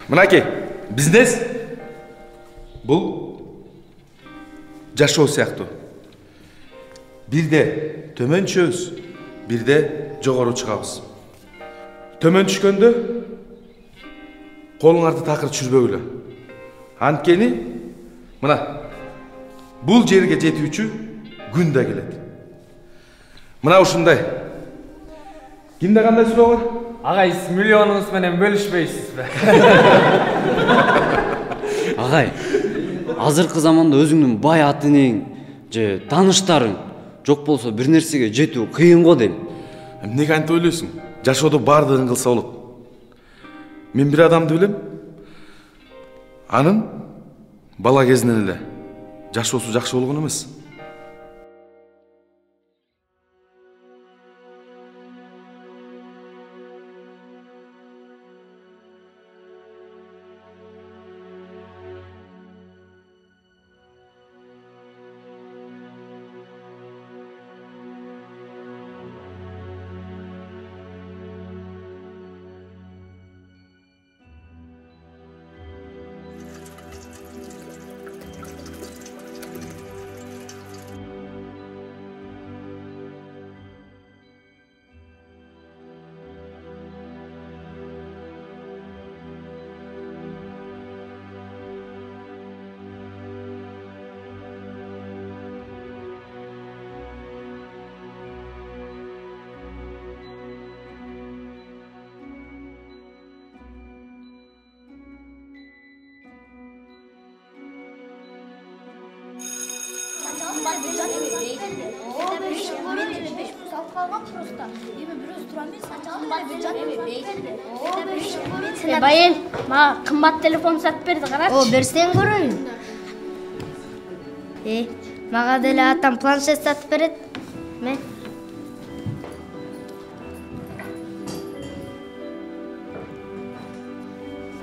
Мынакей, бизнес бұл жашоо сыяктуу. Бирде төмөн түшөбүз, бирде жогору чыгабыз. Төмөн түшкөндө колуңарды такыр түшүрбөгүлө. Анткени мына бул жерге жетүүчү күн да келет. Мына ушундай. Кимде кандай суроо бар? Агай, сиз миллионуңуз менен бөлүшпөйсүзбү? Агай, азыркы заманда өзүңдүн бай атының же тааныштарың жок болсо бир нерсеге жетүү кыйын го дейм. Эмнеге антип ойлойсуң? Жашоодо баардыгын кылса болот. Мен бир адамды билем. Анын бала кезинен эле жашоосу жакшы болгон эмес. Байым, мага кымбат телефон сатып берди, карачы. О, берсең көрөйүн. Мага деле атам планшет сатып берет. Мен.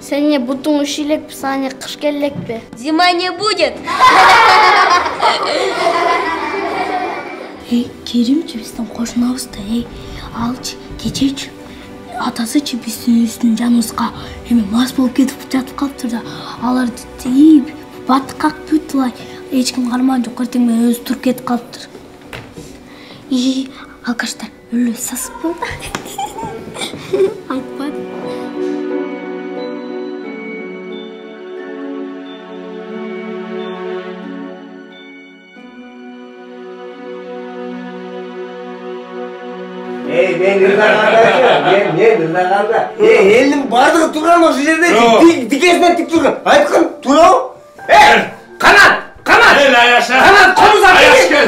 Сене бутуң ишилекпи, сане кыш келлекпи? Зима не будет. Керимчи биздин кошунабыз да, алчы, кечечи. Атасычы биздин үстүн жаныбызга эме мас болуп кетип жатып калыптыр да. Аларды тийип, бат какпыт эле. Эч ким кармаган жок, эртең менен өзү туруп кетип калыптыр. Алкаштар, өлө сасыппы? Айтпады. Men ырдаганда. Элдин бардыгы турган ошол жерде тикесинен тик турган. Айткын, турабы? Канат! Канат! Аяша! Канат, комуз ат! Аяш кел!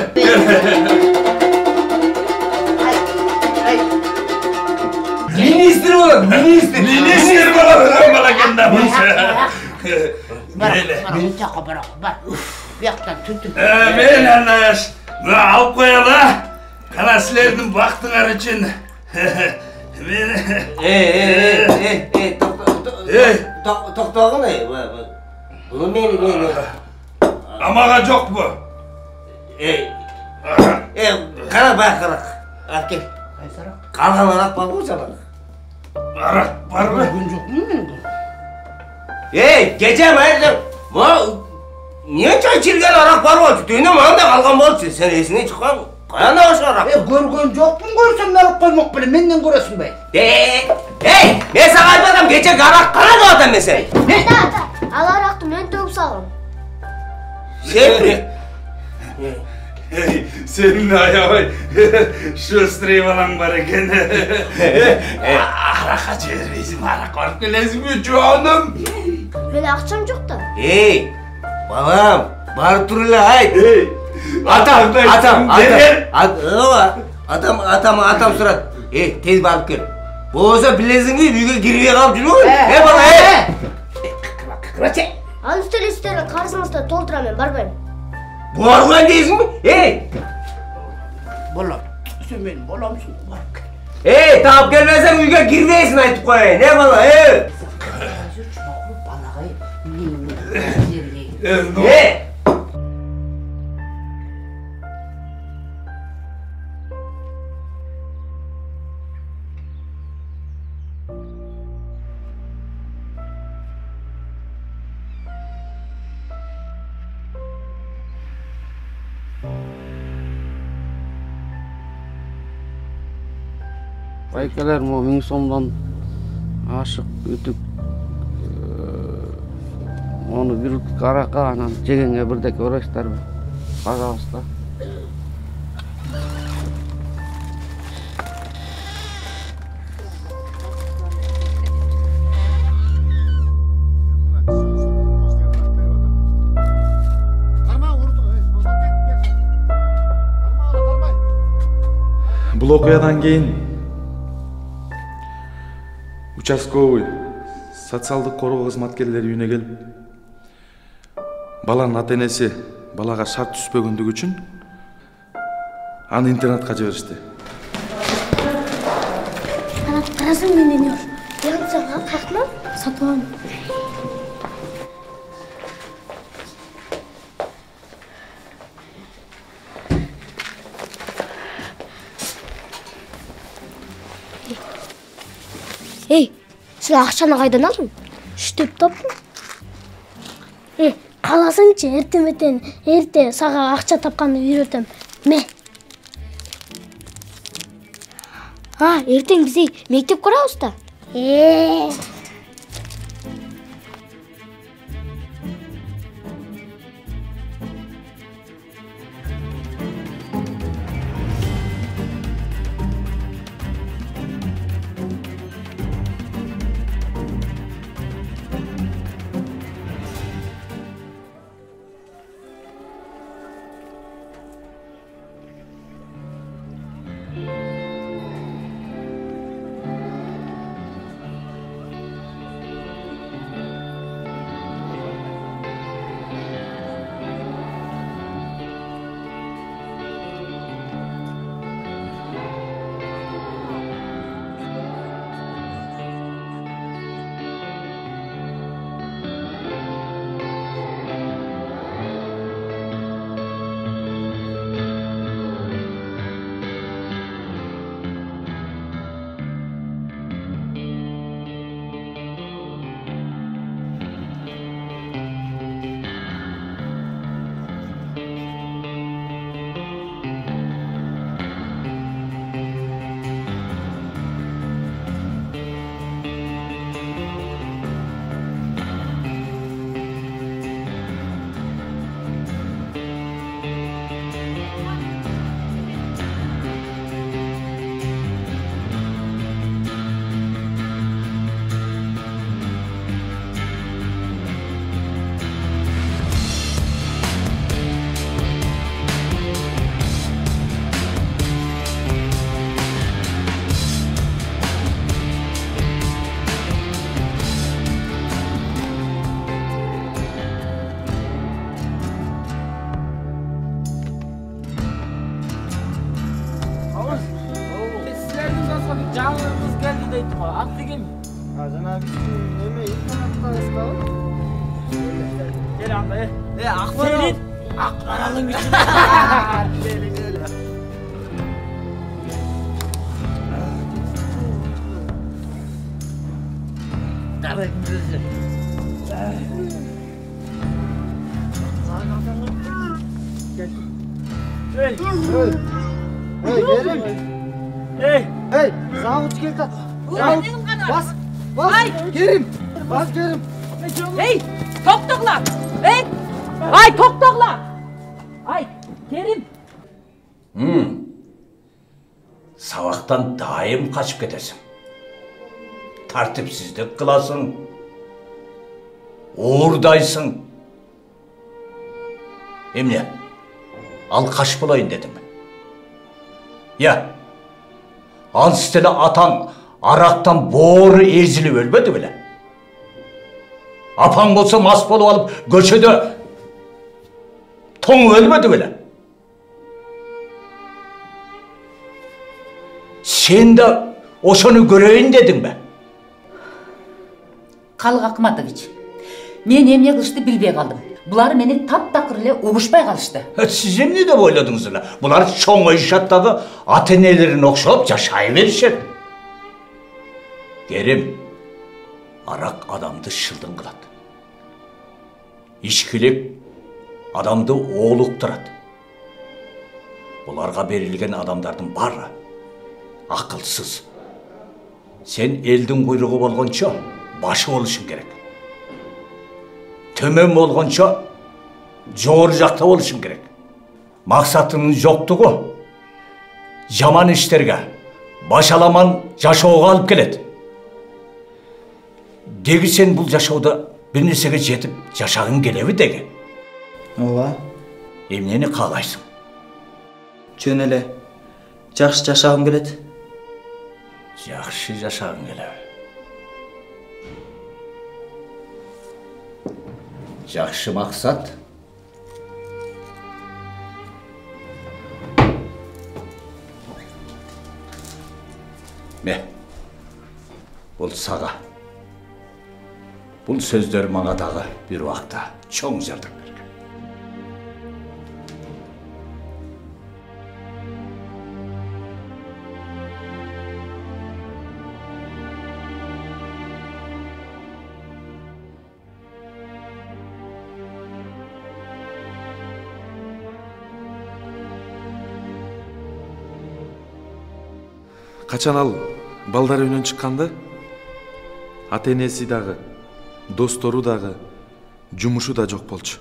Министр болот, министр! Министр болот, балакенда болса. Мен жака барак, бар. Бияктан түнтүп. Мен Аяш, алып коела. Кана силердин бактыңар үчүн. Токтогун, бул мени. Амага жокпу? Кара байкаrak. Алып кел. Калган арак барбы жана? Арак барбы? Күн жокмун мен. Кече майыр. Эмне чай чирген арак бар болчу? Дүйнө мында калган болчу. Сен эсиңе чыккан. Каяна ошо арак? Көргөн жокмун, көрсөм да алып коймок белем. Менден көрөсүң бай. Мен сага айтпадам, кече арак кана деп атам мен сени. Ата, ал аракты мен төгүп салгам. Senin ayağın şu strevalan var eken. Araka çevireyim, arak var kelesimi canım. Mene акчам жок да. Балам, барып тур эле айт. Атам сурат. Тез барып кел. Болсо билесиңби, үйгө кирбей калып жүрбөйүн. Бала, Кырачы. Ал үстелестерин карсыңызда толтурам, мен барбайм. Барбайм дейсиңби? Болом. Сен менин боломсуң, барып кел. Таап келбесең үйгө кирбейсиң, айтып коеюн. Бала, балагай. Байкалар мо 1000 сомдон ашык үтүк. Onu bir utuk araka anam jegenge birdek uğraştarбы. Пожалуйста. Бұл окуядан кейін участковый социалдык короо кызматкерлери үйүнө келип, баланын ата-энеси балага шарт түспөгөндүгү үчүн аны интернатка жиберишти. Карасың менден еш. Яңсаға қақма, сатылам. Ей, сен ақшаны қайдан алдың? Үштеп таптың? Қаласыңчы, ерте саға ақша тапқанды үйретем. Ме? Ертең бізде мектеп құрамыз да? Canlarımız geldi de itma. Attı gelin. Azana biz neme internet'ta ıskalım. Gel anda ya. Akbar Senin aklaralım için. Gel. Tabii güzel. Hey. Hey verim. Hey. Hey sağ uç gel kat. Bas. Gerim. Bas gerim. Hey toktoklar. Hey. Ay toktoklar. Ay Kerim. Sabahtan daim kaçıp gidersin. Tartipsizlik kılasın. Uğurdaysın. Emine, al kaç bulayın dedim. Ya, al stile atan araktan boğru ezili ölmedi bile. Apan bolsa mas bolup alıp göçede ton ölmedi bile. Sen de oşonu göreyim dedim be. Kalıq Akmatovич. Men emне kılıştı bilbey kaldım. Bular meni tap-takır ile uğuşpay kalıştı. Siz ne de oyladınız la? Bular çoğun işattaki atenelerini okşalıp yaşayıverirler. Kerim, arak adamdı şıldın kılat. İşkilik adamdı oğluktırat. Bularga berilgen adamlardan barra, akılsız, Sen elдің құйрығы болғанша başı oluşun gerek. Төмен болғанша жоғары жақта oluşun gerek. Мақсатының жоқтығы жаман іштерге, башаламан жашауға алып келеді. Деги сен бұл жашауда бір нәрсеге жетіп жашағың келеби деги. Ооба. Эмнени каалайсың? Жөн эле. Жакшы жашагым келет. Жакшы жашагың келеби. Жакшы максат. Бұл саға. Бұл сөздер маңа дағы бір уақытта чоң жардам берген. Качан ал балдар үйінен шыққанды, ата-энеси дагы, достору дагы, жумушу да жок болчу.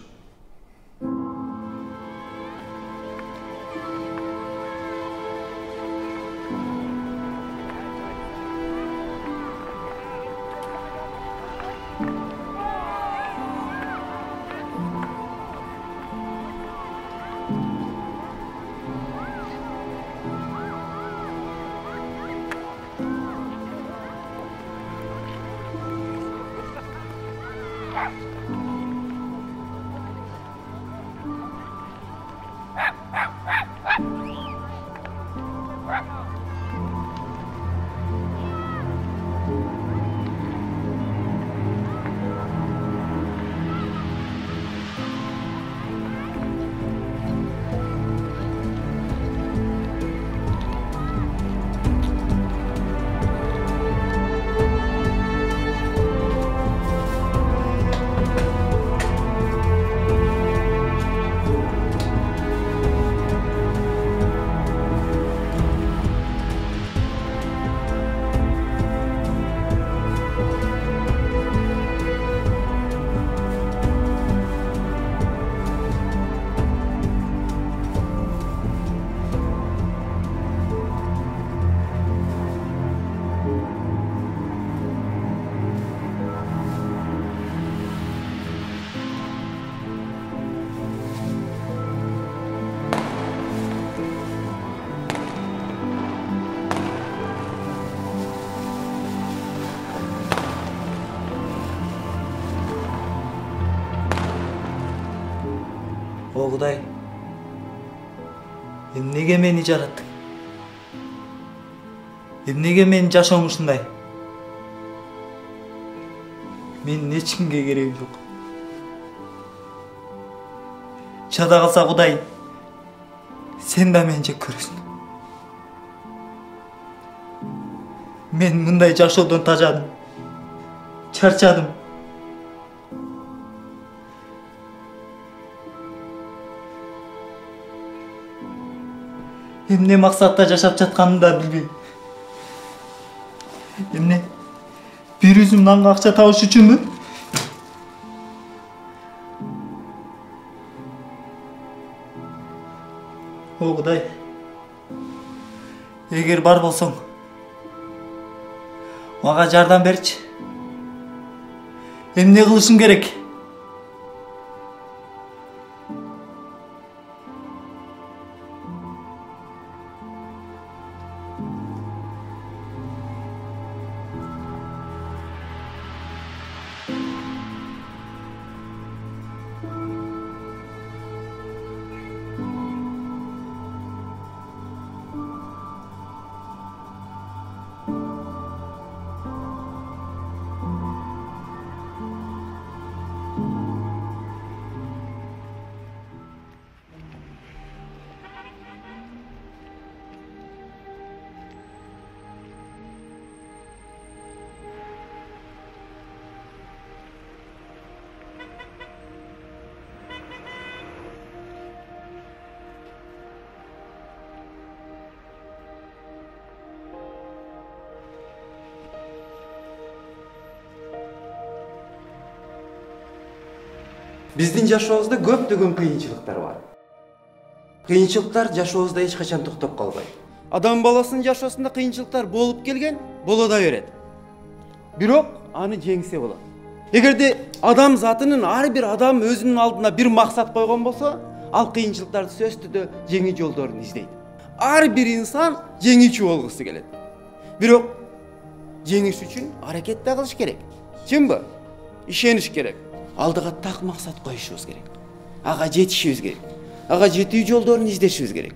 О Құдай, неге мені жараттың? Неге мені жашауым ушундай? Менин ешкімге керегим жоқ. Шада қалса Құдай, сен да мені жек көресің. Мен мындай жашоодон тажадым, чарчадым. Эмне максатта жашап жатканымды да билбейм. Эмне бир үзүм нанга акча табыш үчүнбү? О Кудай, эгер бар болсоң, мага жардам берчи. Эмне кылышым керек? Биздин жашообузда көптөгөн кыйынчылыктар бар. Кыйынчылыктар жашообузда эч качан токтоп калбайт. Адам баласынын жашоосунда кыйынчылыктар болуп келген, боло да берет. Бирок аны жеңсе болот. Эгерде адам затынын ар бир адам өзүнүн алдына бир максат койгон болсо, ал кыйынчылыктарды сөзсүз түрдө жеңүү жолдорун издейт. Ар бир инсан жеңүүчү болгусу келет. Бирок жеңиш үчүн аракет да кылыш керек. Чынбы? Ишениш керек. Алдыга так максат коюшубуз керек. Ага жетишибиз керек. Ага жетүү жолдорун издешибиз керек.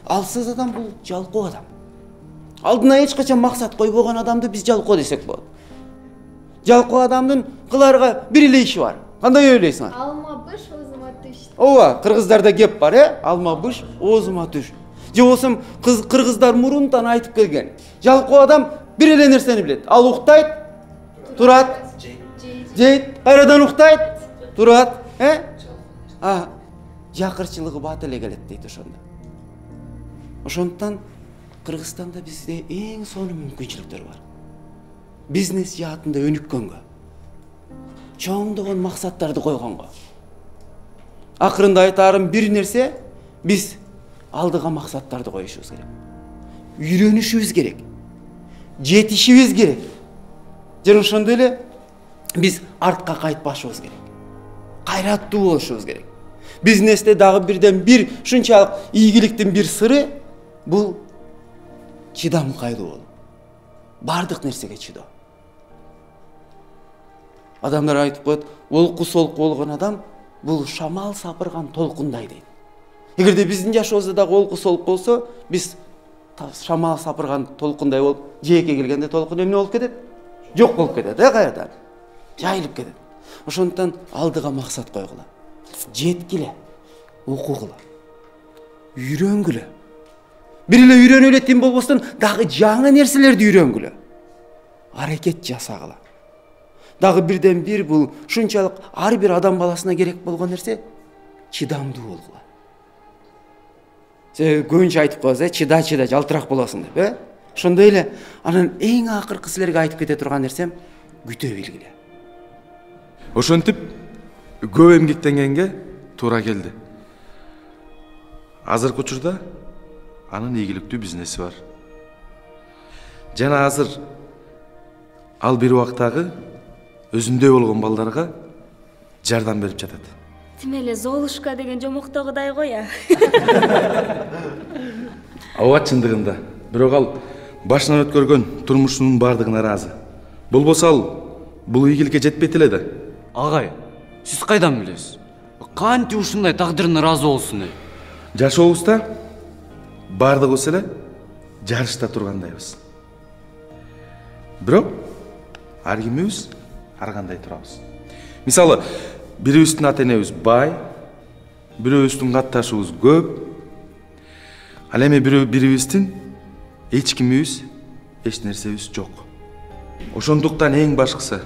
Алсыз адам бул жалкоо адам. Алдына эч качан максат койбогон адамды биз жалкоо десек болот. Жалкоо адамдын кыларга бир эле иши бар. Кандай ойлойсуңар? Алма быш, оозума түш. Ооба, кыргыздарда кеп бар, алма быш, оозума түш. Же болсом кыргыздар мурунтан айтып келген. Жалкоо адам бир эле нерсени билет. Ал уктайт, турат, жейт, кайрадан уктайт, турат, жакырчылыгы бат эле келет дейт ошондо. Ошондуктан Кыргызстанда бизде эң сонун мүмкүнчүлүктөр бар. Бизнес жаатында өнүккөнгө, чоңдогон максаттарды койгонго. Акырында айтарым бир нерсе, биз алдыга максаттарды коюшубуз керек. Үйрөнүшүбүз керек. Жетишибиз керек. Жана ошондой эле биз артка кайтпашыбыз керек. Кайраттуу болушубуз керек. Бизнесте дагы бирден бир ушунчалык ийгиликтин бир сыры бул чыдамкайлуу болуу. Бардык нерсеге чыдоо. Адамдар айтып коет, олку солку болгон адам бул шамал сапырган толкундай дейт. Эгерде биздин жашообузда дагы олку солку болсо, биз шамал сапырган толкундай болуп, жээкке келгенде толкун эмне болуп кетет? Жок болуп кетет, кайрадан. Жайылып кетет. Ошондуктан алдыга максат койгула. Жеткиле, окугула, үйрөнгүлө. Бир эле үйрөнүп эле тим болбостон дагы жаңы нерселерди үйрөнгүлө. Аракет жасагыла. Дагы бирден бир бул ушунчалык ар бир адам баласына керек болгон нерсе чыдамдуу болгула. Көбүнчө айтып коебуз, чыда, жалтырак болосуң деп, Ошондой эле анан эң акыркы силерге айтып кете турган нерсем күтө билгиле. Ошентип көп эмгектенгенге туура келди. Азыркы учурда анын ийгиликтүү бизнеси бар. Жана азыр ал бир убактагы өзүндөй болгон балдарга жардам берип жатат. Тим эле Золушка деген жомоктогудай го я. Ооба чындыгында. Бирок ал башынан өткөргөн турмушунун бардыгына ыраазы. Болбосо ал бул ийгиликке жетпейт эле да. Агай, сиз кайдан билесиз? Кантип ушундай тагдырына ыраазы болсун? Жашообузда бардыгыбыз эле жарышта тургандайбыз. Бирок ар кимибиз ар кандай турабыз. Мисалы, бирибиздин ата-энебиз бай, бирөөбүздүн катташыбыз көп. Ал эми бирибиздин эч кимибиз, эч нерсебиз жок. Ошондуктан эң башкысы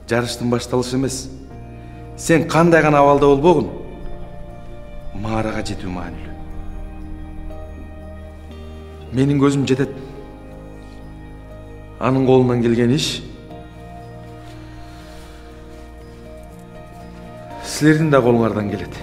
жарыштын башталышы эмес. Сен кандай гана абалда болбогун, маарага жетүү маанилүү. Менин көзүм жетет. Анын колунан келген иш силердин да колуңардан келет.